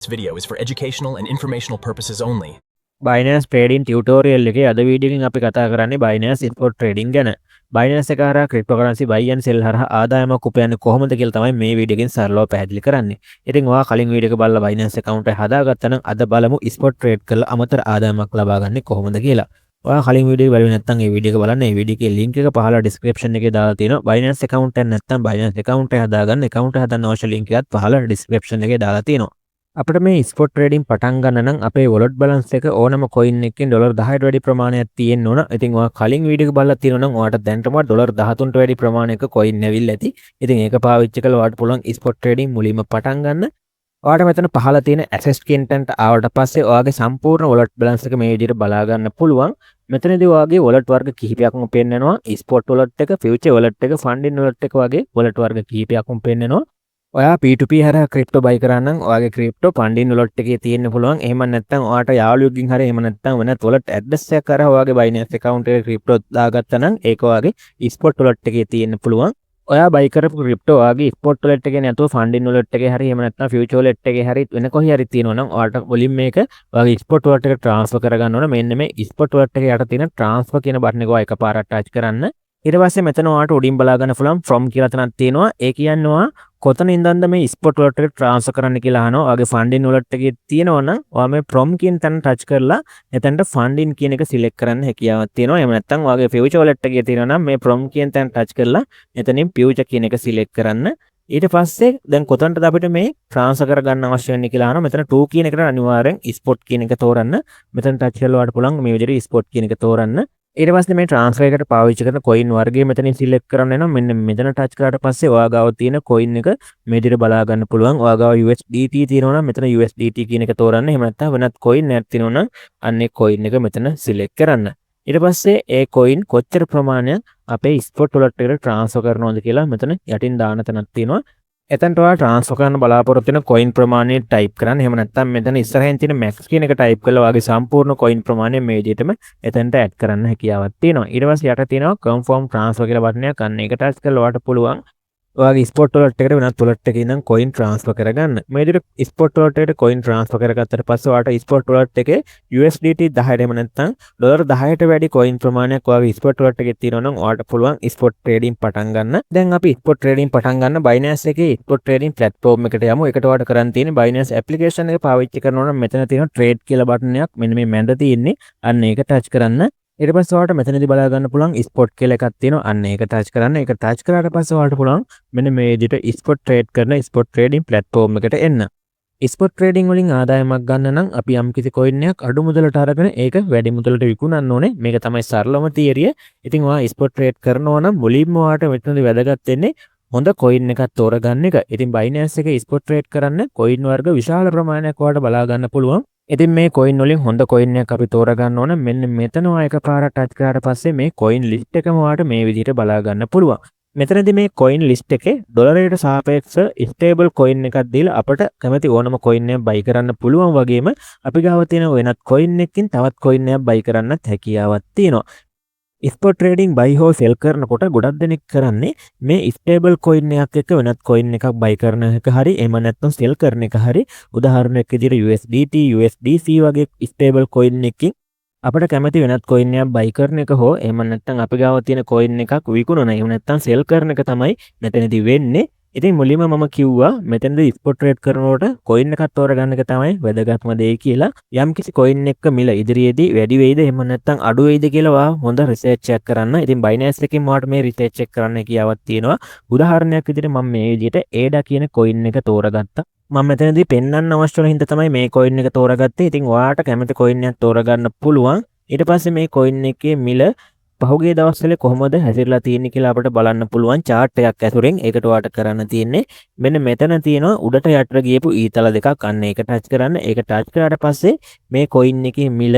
This video is for educational and informational purposes only. Binance Trading tutorial එකේ අද video එකෙන් අපි කතා කරන්නේ Binance Spot Trading ගැන. Binance එක හරහා cryptocurrency buy and sell හරහා ආදායමක් උපයන්නේ කොහොමද කියලා තමයි මේ වීඩියෝ එකෙන් සරලව පැහැදිලි කරන්නේ. ඉතින් ඔයා කලින් වීඩියෝ එක බලලා Binance account එක හදාගත්තා නම් අද බලමු spot trade කරලා අමතර ආදායමක් ලබා ගන්න කොහොමද කියලා. ඔයා කලින් වීඩියෝ එක බලුවේ නැත්නම් මේ වීඩියෝ එක බලන්න. මේ වීඩියෝ එකේ link එක පහළ description එකේ දාලා තියෙනවා. Binance account එක නැත්නම් Binance account එක හදාගන්න account එක හදන්න අවශ්‍ය link එකත් පහළ description එකේ දාලා තියෙනවා. අපිට මේ ස්පොට් ට්‍රේඩින් පටන් ගන්න නම් අපේ wallet balance එක ඕනම coin එකකින් $10ට වැඩි ප්‍රමාණයක් තියෙන්න ඕන. ඉතින් ඔයා කලින් වීඩියෝ එක බලලා තියෙනවා නම් ඔයාට දැනටම $13ට වැඩි ප්‍රමාණයක coin ඇවිල්ලා ඇති. ඉතින් ඒක පාවිච්චි කරලා ඔයාට පුළුවන් ස්පොට් ට්‍රේඩින් මුලින්ම පටන් ගන්න. ඔයාට මෙතන පහළ තියෙන access content ආවට පස්සේ ඔයාගේ සම්පූර්ණ wallet balance එක මේ විදිහට බලා ගන්න පුළුවන්. මෙතනදී ඔයාගේ wallet වර්ග කිහිපයක්ම පෙන්නනවා. spot wallet එක, future wallet එක, funding wallet එක වගේ wallet වර්ග කිහිපයක්ම පෙන්නනවා. ඔයා P2P හරහා ක්‍රිප්ටෝ බයි කරා නම් ඔයාගේ ක්‍රිප්ටෝ ෆන්ඩින් වොලට් එකේ තියෙන්න පුළුවන්. එහෙම නැත්නම් ඔයාට යාළුවෙක්ගෙන් හරි එහෙම නැත්නම් වෙනත් වොලට් ඇඩ්‍රස් එකක් කරා ඔයාගේ Binance account එකේ ක්‍රිප්ටෝ දාගත්තා නම් ඒක ඔයාගේ ස්පොට් වොලට් එකේ තියෙන්න පුළුවන්. ඔයා බයි කරපු ක්‍රිප්ටෝ ඔයාගේ ස්පොට් වොලට් එකේ නැතුව ෆන්ඩින් වොලට් එකේ හරි එහෙම නැත්නම් ෆියුචර් වොලට් එකේ හරි වෙන කොහේ හරි තියෙනවා නම් ඔයාට මුලින් මේක ඔයාගේ ස්පොට් වොලට් එකට ට්‍රාන්ස්ෆර් කරගන්න ඕන. මෙන්න මේ ස්පොට් වොලට් එකේ යට තියෙන ට්‍රාන්ස්ෆර් කියන බටන් එක ඔයා එකපාරට ටච් කරන්න. ඊට පස්සේ මෙතන ඔයාට උඩින් බලා ගන්න පුළුවන් from කියලා තැනක් තියෙනවා. ඒ කියන්නේ ඔයා කොතන ඉඳන්ද මේ ස්පොට් වලට ට්‍රාන්ස්ෆර් කරන්න කියලා අහනවා. ඔයාගේ ෆන්ඩින් වලට එකේ තියෙනවා නම් ඔයා මේ from කියන තැන ටච් කරලා එතනට ෆන්ඩින් කියන එක සිලෙක්ට් කරන්න හැකියාවක් තියෙනවා. එහෙම නැත්නම් ඔයාගේ ෆියුචර් වලට එකේ තියෙනවා නම් මේ from කියන තැන ටච් කරලා එතනින් ෆියුචර් කියන එක සිලෙක්ට් කරන්න. ඊට පස්සේ දැන් කොතනටද අපිට මේ ට්‍රාන්ස්ෆර් කරගන්න අවශ්‍ය වෙන්නේ කියලා අහනවා. මෙතන 2 කියන එකට අනිවාර්යෙන් ස්පොට් කියන එක තෝරන්න. මෙතන ටච් කරලා ඔයාලට පුළුවන් මේ විදිහට ස්පොට් කියන එක තෝරන්න. ඊට පස්සේ මේ ට්‍රාන්ස්ෆර් එකට පාවිච්චි කරන coin වර්ගය මෙතනින් සිලෙක්ට් කරන්න වෙනවා. මෙන්න මෙතන ටච් කරාට පස්සේ ඔයා ගාව තියෙන coin එක මේ විදිහට බලා ගන්න පුළුවන්. ඔයා ගාව USDT තියෙනවා නම් මෙතන USDT කියන එක තෝරන්න. එහෙම නැත්නම් වෙනත් coin එකක් තියෙනවා නම් අන්න ඒ coin එක මෙතන සිලෙක්ට් කරන්න. ඊට පස්සේ ඒ coin කොච්චර ප්‍රමාණයක් අපේ spot wallet එකට ට්‍රාන්ස්ෆර් කරනවද කියලා මෙතන යටින් දාන තැනක් තියෙනවා. එතනට ඔයා ට්‍රාන්ස්ෆර් කරන්න බලාපොරොත්තු වෙන coin ප්‍රමාණය ටයිප් කරන්න. එහෙම නැත්නම් මෙතන ඉස්සරහින් තියෙන max කියන එක ටයිප් කරලා ඔයාගේ සම්පූර්ණ coin ප්‍රමාණය මේ විදිහටම එතනට ඇඩ් කරන්න හැකියාවක් තියෙනවා. ඊට පස්සේ යට තියෙනවා confirm transfer කියලා බටන් එකක්. අන්න ඒක ටච් කරලා ඔයාට පුළුවන් ඔයාගේ ස්පොට් වලට එකට වෙනත් වලට එකකින් ඉඳන් coin transfer කරගන්න. මේ විදිහට ස්පොට් වලට එකට coin transfer කරගත්තට පස්සේ ඔයාට ස්පොට් වලට එකේ USDT 10ට එහෙම නැත්නම් $10ට වැඩි coin ප්‍රමාණයක් ඔයාගේ ස්පොට් වලට එකේ තියෙනවා නම් ඔයාට පුළුවන් ස්පොට් ට්‍රේඩින් පටන් ගන්න. දැන් අපි ස්පොට් ට්‍රේඩින් පටන් ගන්න Binance එකේ ස්පොට් ට්‍රේඩින් platform එකට යමු. ඒකට ඔයාට කරන්න තියෙන්නේ Binance application එක පාවිච්චි කරනවා නම් මෙතන තියෙන trade කියලා බටන් එකක් මෙන්න මේ මැද තියෙන්නේ. අන්න ඒක ටච් කරන්න. ඊට පස්සේ ඔයාලට මෙතනදී බලා ගන්න පුළුවන් ස්පොට් කියලා එකක් තියෙනවා. අන්න ඒක ටච් කරන්න. ඒක ටච් කරාට පස්සේ ඔයාලට පුළුවන් මෙන්න මේ විදිහට ස්පොට් ට්‍රේඩ් කරන ස්පොට් ට්‍රේඩින් ප්ලැට්ෆෝම් එකට එන්න. ස්පොට් ට්‍රේඩින් වලින් ආදායමක් ගන්න නම් අපි යම්කිසි coin එකක් අඩු මුදලට අරගෙන ඒක වැඩි මුදලට විකුණන්න ඕනේ. මේක තමයි සරලම තියරිය. ඉතින් ඔයා ස්පොට් ට්‍රේඩ් කරනවා නම් මුලින්ම ඔයාට මෙතනදී වැදගත් වෙන්නේ හොඳ coin එකක් තෝරගන්න එක. ඉතින් Binance එකේ ස්පොට් ට්‍රේඩ් කරන්න coin වර්ග විශාල ප්‍රමාණයක් ඔයාට බලා ගන්න පුළුවන්. ඉතින් මේ coin වලින් හොඳ coin එකක් අපි තෝරගන්න ඕන. මෙන්න මෙතන ඔයා එකපාරට ටච් කරාට පස්සේ මේ coin list එකම ඔයාට මේ විදිහට බලා ගන්න පුළුවන්. මෙතනදී මේ coin list එකේ ඩොලරයට සාපේක්ෂව stable coin එකක් දීලා අපට කැමති ඕනම coin එකක් buy කරන්න පුළුවන් වගේම අපි ගාව තියෙන වෙනත් coin එකකින් තවත් coin එකක් buy කරන්නත් හැකියාවක් තියෙනවා. ස්පොට් ට්‍රේඩින් buy හෝ sell කරනකොට ගොඩක් දෙනෙක් කරන්නේ මේ stable coin එකක් එක්ක වෙනත් coin එකක් buy කරන එක හරි එහෙම නැත්නම් sell කරන එක හරි. උදාහරණයක් විදිහට USDT, USDC වගේ stable coin එකකින් අපිට කැමති වෙනත් coin එකක් buy කරන එක හෝ එහෙම නැත්නම් අපි ගාව තියෙන coin එකක් විකුණන එහෙම නැත්නම් sell කරන එක තමයි මෙතනදී වෙන්නේ. ඉතින් මුලින්ම මම කිව්වා මෙතනදී ස්පොට් ට්‍රේඩ් කරනකොට coin එකක් තෝරගන්න එක තමයි වැදගත්ම දේ කියලා. යම්කිසි coin එකක මිල ඉදිරියේදී වැඩි වෙයිද එහෙම නැත්නම් අඩු වෙයිද කියලා ඔයා හොඳ රිසර්ච් එකක් කරන්න. ඉතින් Binance එකකින් ඔයාට මේ රිසර්ච් එක කරන්න කියාවක් තියෙනවා. උදාහරණයක් විදිහට මම මේ විදිහට ADA කියන coin එක තෝරගත්තා. මම මෙතනදී පෙන්වන්න අවශ්‍ය වෙන හින්දා තමයි මේ coin එක තෝරගත්තේ. ඉතින් ඔයාට කැමති coin එකක් තෝරගන්න පුළුවන්. ඊට පස්සේ මේ coin එකේ මිල පහුගිය දවස්වල කොහොමද හැසිරලා තියෙන්නේ කියලා අපිට බලන්න පුළුවන් chart එකක් ඇසුරෙන්. ඒකට ඔයාට කරන්න තියෙන්නේ මෙන්න මෙතන තියෙනවා උඩට යටට ගියපු ඊතල දෙකක්. අන්න ඒක ටච් කරන්න. ඒක ටච් කරාට පස්සේ මේ coin එකේ මිල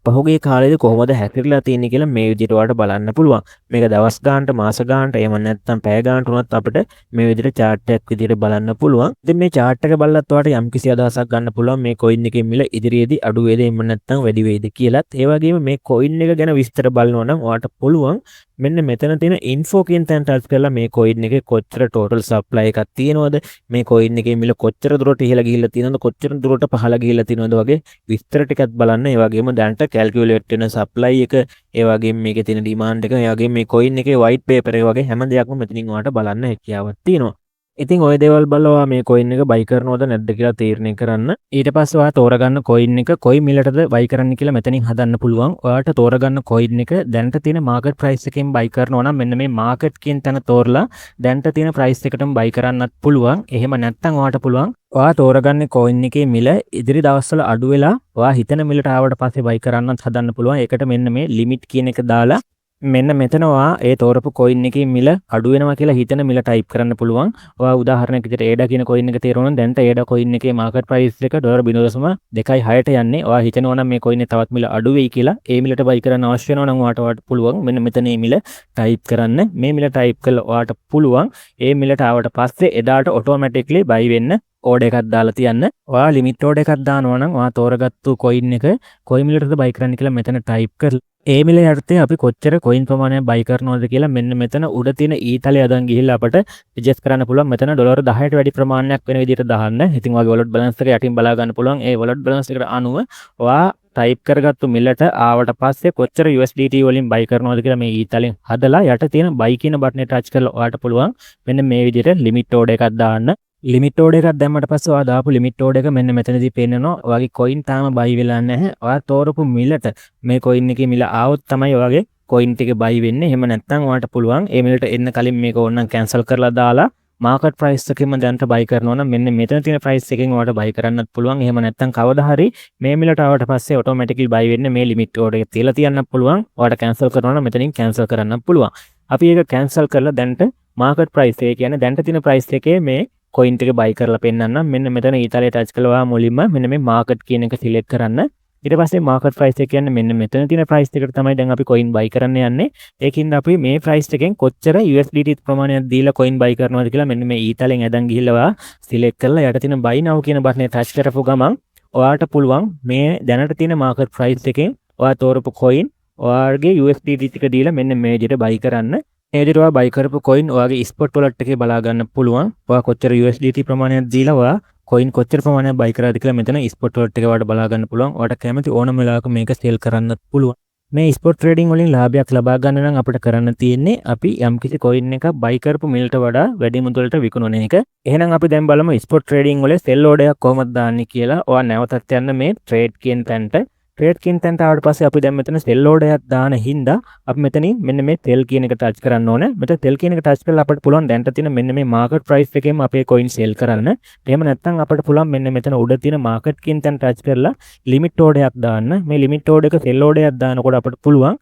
පහුගිය කාලේදී කොහොමද හැසිරලා තියෙන්නේ කියලා මේ විදිහට ඔයාට බලන්න පුළුවන්. මේක දවස් ගානට, මාස ගානට, එහෙම නැත්නම් පැය ගානට උනත් අපිට මේ විදිහට chart එකක් විදිහට බලන්න පුළුවන්. ඉතින් මේ chart එක බලලත් ඔයාට යම්කිසි අදහසක් ගන්න පුළුවන් මේ coin එකේ මිල ඉදිරියේදී අඩු වේද එහෙම නැත්නම් වැඩි වේද කියලාත්. ඒ වගේම මේ coin එක ගැන විස්තර බලනවා නම් ඔයාට පුළුවන්. මෙන්න මෙතන තියෙන info කියන තැන ටච් කරලා මේ coin එකේ කොච්චර total supply එකක් තියෙනවද, මේ coin එකේ මිල කොච්චර දුරට ඉහළ ගිහිල්ලා තියෙනවද, කොච්චර දුරට පහළ ගිහිල්ලා තියෙනවද වගේ විස්තර ටිකක් බලන්න. ඒ වගේම දැන්ට calculate වෙන supply එක, ඒ වගේම මේකේ තියෙන demand එක, ඒ වගේම මේ coin එකේ white paper එක වගේ හැම දෙයක්ම මෙතනින් ඔයාලට බලන්න හැකියාවක් තියෙනවා. ඉතින් ඔය දේවල් බලලා මේ coin එක buy කරනවද නැද්ද කියලා තීරණය කරන්න. ඊට පස්සේ ඔයා තෝරගන්න coin එක කොයි මිලටද buy කරන්න කියලා මෙතනින් හදන්න පුළුවන්. ඔයාට තෝරගන්න coin එක දැනට තියෙන market price එකෙන් buy කරනවා නම් මෙන්න මේ market කියන තැන තෝරලා දැනට තියෙන price එකටම buy කරන්නත් පුළුවන්. එහෙම නැත්නම් ඔයාට පුළුවන් ඔයා තෝරගන්න coin එකේ මිල ඉදිරි දවස්වල අඩු වෙලා ඔයා හිතන මිලට ආවට පස්සේ buy කරන්නත් හදන්න පුළුවන්. ඒකට මෙන්න මේ limit කියන එක දාලා මෙන්න මෙතන ඔයා ඒ තෝරපු coin එකේ මිල අඩු වෙනවා කියලා හිතන මිල type කරන්න පුළුවන්. ඔයා උදාහරණයක් විදිහට ADA කියන coin එක තේරුණා නම් දැන්ට ADA coin එකේ market price එක $0.26ට යන්නේ. ඔයා හිතනවා නම් මේ coin එක තවත් මිල අඩු වෙයි කියලා ඒ මිලට buy කරන්න අවශ්‍ය වෙනවා නම් ඔයාට පුළුවන් මෙන්න මෙතන මේ මිල type කරන්න. මේ මිල type කළා ඔයාට පුළුවන් ඒ මිලට ආවට පස්සේ එදාට automatically buy වෙන්න order එකක් දාලා තියන්න. ඔයා limit order එකක් දානවා නම් ඔයා තෝරගත්තු coin එක කොයි මිලටද buy කරන්න කියලා මෙතන type කරලා ඒ මිල යටතේ අපි කොච්චර coin ප්‍රමාණයක් buy කරනවද කියලා මෙන්න මෙතන උඩ තියෙන ඊතලයේ අදන් ගිහිල්ලා අපට adjust කරන්න පුළුවන්. මෙතන $10ට වැඩි ප්‍රමාණයක් වෙන විදිහට දාන්න. ඉතින් ඔයාගේ wallet balance එක යටින් බලා ගන්න පුළුවන්. ඒ wallet balance එකට අනුව ඔයා type කරගත්තු මිලට ආවට පස්සේ කොච්චර USDT වලින් buy කරනවද කියලා මේ ඊතලෙන් හදලා යට තියෙන buy කියන බටන් එක touch කරලා ඔයාට පුළුවන් මෙන්න මේ විදිහට limit order එකක් දාන්න. limit order එකක් දැම්මට පස්සේ ඔයා දාපු limit order එක මෙන්න මෙතනදී පේනවා. ඔයාගේ coin තාම buy වෙලා නැහැ. ඔයා තෝරපු මිලට මේ coin එකේ මිල ආවොත් තමයි ඔයාගේ coin ටික buy වෙන්නේ. එහෙම නැත්නම් ඔයාට පුළුවන් ඒ මිලට එන්න කලින් මේක ඕනනම් cancel කරලා දාලා market price එකෙම දැන්ට buy කරනවා නම් මෙන්න මෙතන තියෙන price එකෙන් ඔයාලට buy කරන්නත් පුළුවන්. එහෙම නැත්නම් කවදා හරි මේ මිලට ආවට පස්සේ automatically buy වෙන්නේ මේ limit order එක තියලා තියන්න පුළුවන්. ඔයාලට cancel කරනවා නම් මෙතනින් cancel කරන්න පුළුවන්. අපි ඒක cancel කරලා දැන්ට market price එක කියන්නේ දැන්ට තියෙන price එකේ මේ coin එක buy කරලා පෙන්නන්න. මෙන්න මෙතන ඊතලයේ touch කළා ඔයා මුලින්ම මෙන්න මේ market කියන එක select කරන්න. ඊට පස්සේ market price එක කියන්නේ මෙන්න මෙතන තියෙන price එකට තමයි දැන් අපි coin buy කරන්න යන්නේ. ඒකින්ද අපි මේ price එකෙන් කොච්චර USDT ප්‍රමාණයක් දීලා coin buy කරනවද කියලා මෙන්න මේ ඊතලෙන් ඇදන් ගිහිල්ලා ඔයා select කරලා යට තියෙන buy now කියන බටනේ touch කරපු ගමන් ඔයාට පුළුවන් මේ දැනට තියෙන market price එකෙන් ඔයා තෝරපු coin ඔයාගේ USDT ටික දීලා මෙන්න මේ විදිහට buy කරන්න. ඒ විදිහට ඔයා buy කරපු coin ඔයාගේ spot wallet එකේ බලා ගන්න පුළුවන්. ඔයා කොච්චර USDT ප්‍රමාණයක් දීලා ඔයා coin කොච්චර ප්‍රමාණයක් buy කරාද කියලා මෙතන spot wallet එකේ ඔයාලට බලා ගන්න පුළුවන්. ඔයාට කැමති ඕනම වෙලාවක මේක sell කරන්නත් පුළුවන්. මේ spot trading වලින් ලාභයක් ලබා ගන්න නම් අපිට කරන්න තියෙන්නේ අපි යම්කිසි coin එකක් buy කරපු මිලට වඩා වැඩි මුදලට විකුණන එක. එහෙනම් අපි දැන් බලමු spot trading වල sell order එකක් කොහොමද දාන්නේ කියලා. ඔයා නැවතත් යන්න මේ trade කියන තැනට. trade කියන තැනට ආවට පස්සේ අපි දැන් මෙතන sell order එකක් දාන හින්දා අපි මෙතනින් මෙන්න මේ sell කියන එක touch කරන්න ඕනේ. මෙතන sell කියන එක touch කරලා අපිට පුළුවන් දැන්ට තියෙන මෙන්න මේ market price එකෙන් අපේ coin sell කරන්න. එහෙම නැත්නම් අපිට පුළුවන් මෙන්න මෙතන උඩ තියෙන market කියන තැන touch කරලා limit order එකක් දාන්න. මේ limit order එක sell order එකක් දානකොට අපිට පුළුවන්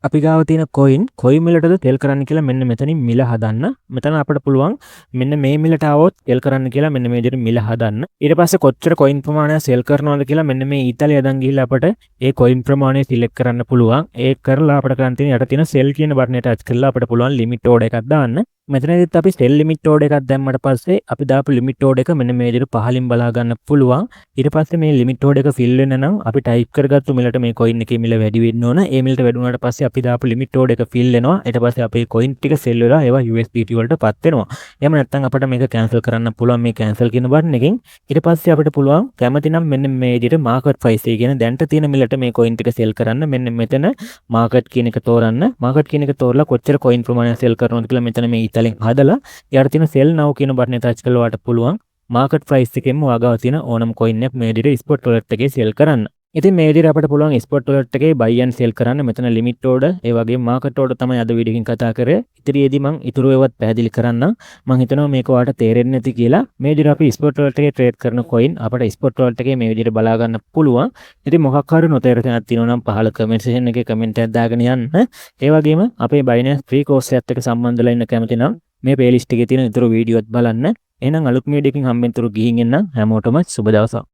අපි ගාව තියෙන කොයි මිලටද sell කරන්න කියලා මෙන්න මෙතනින් මිල හදන්න. මෙතන අපිට පුළුවන් මෙන්න මේ මිලට આવොත් sell කරන්න කියලා මෙන්න මේ විදිහට මිල හදන්න. ඊට පස්සේ කොච්චර coin ප්‍රමාණයක් sell කරනවද කියලා මෙන්න මේ ඊතලයේ අදන් ගිහිල්ලා අපිට ඒ coin ප්‍රමාණය select කරන්න පුළුවන්. ඒක කරලා අපිට කරන් තියෙන යට තියෙන sell කියන බටනේ touch කරලා අපිට පුළුවන් limit order එකක් දාන්න. මෙතනදිත් අපි sell limit order එකක් දැම්මට පස්සේ අපි දාපු limit order එක මෙන්න මේ විදිහට පහලින් බලා ගන්න පුළුවන්. ඊට පස්සේ මේ limit order එක fill වෙන්න නම් අපි type කරගත්තු මිලට මේ coin එකේ මිල වැඩි වෙන්න ඕන. ඒ මිලට වැඩි වුණාට පස්සේ අපි දාපු limit order එක fill වෙනවා. ඊට පස්සේ අපේ coin ටික sell වෙලා ඒවා USDT වලට පත් වෙනවා. එහෙම නැත්නම් අපිට මේක cancel කරන්න පුළුවන් මේ cancel කියන බටන් එකෙන්. ඊට පස්සේ අපිට පුළුවන් කැමති නම් මෙන්න මේ විදිහට market price එක කියන දැන්ට තියෙන මිලට මේ coin ටික sell කරන්න. මෙන්න මෙතන market කියන එක තෝරන්න. market කියන එක තෝරලා කොච්චර coin ප්‍රමාණයක් sell කරනවද කියලා මෙතන මේ ඊතලෙන් හදලා යට තියෙන sell now කියන බටනේ touch කරලා ඔයාට පුළුවන් market price එකෙන්ම ඔයාගාව තියෙන ඕනම coin එකක් මේ විදිහට spot wallet එකේ sell කරන්න. ඉතින් මේ විදිහට අපිට පුළුවන් spot wallet එකේ buy and sell කරන්න. මෙතන limit order ඒ වගේම market order තමයි අද වීඩියෝ එකකින් කතා කරේ. ඉතිරියේදී මම ඊටු ඒවත් පැහැදිලි කරන්නම්. මම හිතනවා මේක ඔයාලට තේරෙන්නේ නැති කියලා. මේ විදිහට අපි spot wallet එකේ trade කරන coin අපිට spot wallet එකේ මේ විදිහට බලා ගන්න පුළුවන්. ඉතින් මොකක් හරි නොතේරෙන තියෙනවා නම් පහළ comment section එකේ comment එකක් දාගෙන යන්න. ඒ වගේම අපේ Binance free course එකත් එක්ක සම්බන්ධ වෙලා ඉන්න කැමති නම් මේ playlist එකේ තියෙන ඊටු වීඩියෝත් බලන්න. එහෙනම් අලුත් වීඩියෝ එකකින් හම්බෙන්න තුරු ගිහින් එන්න හැමෝටම සුබ දවසක්.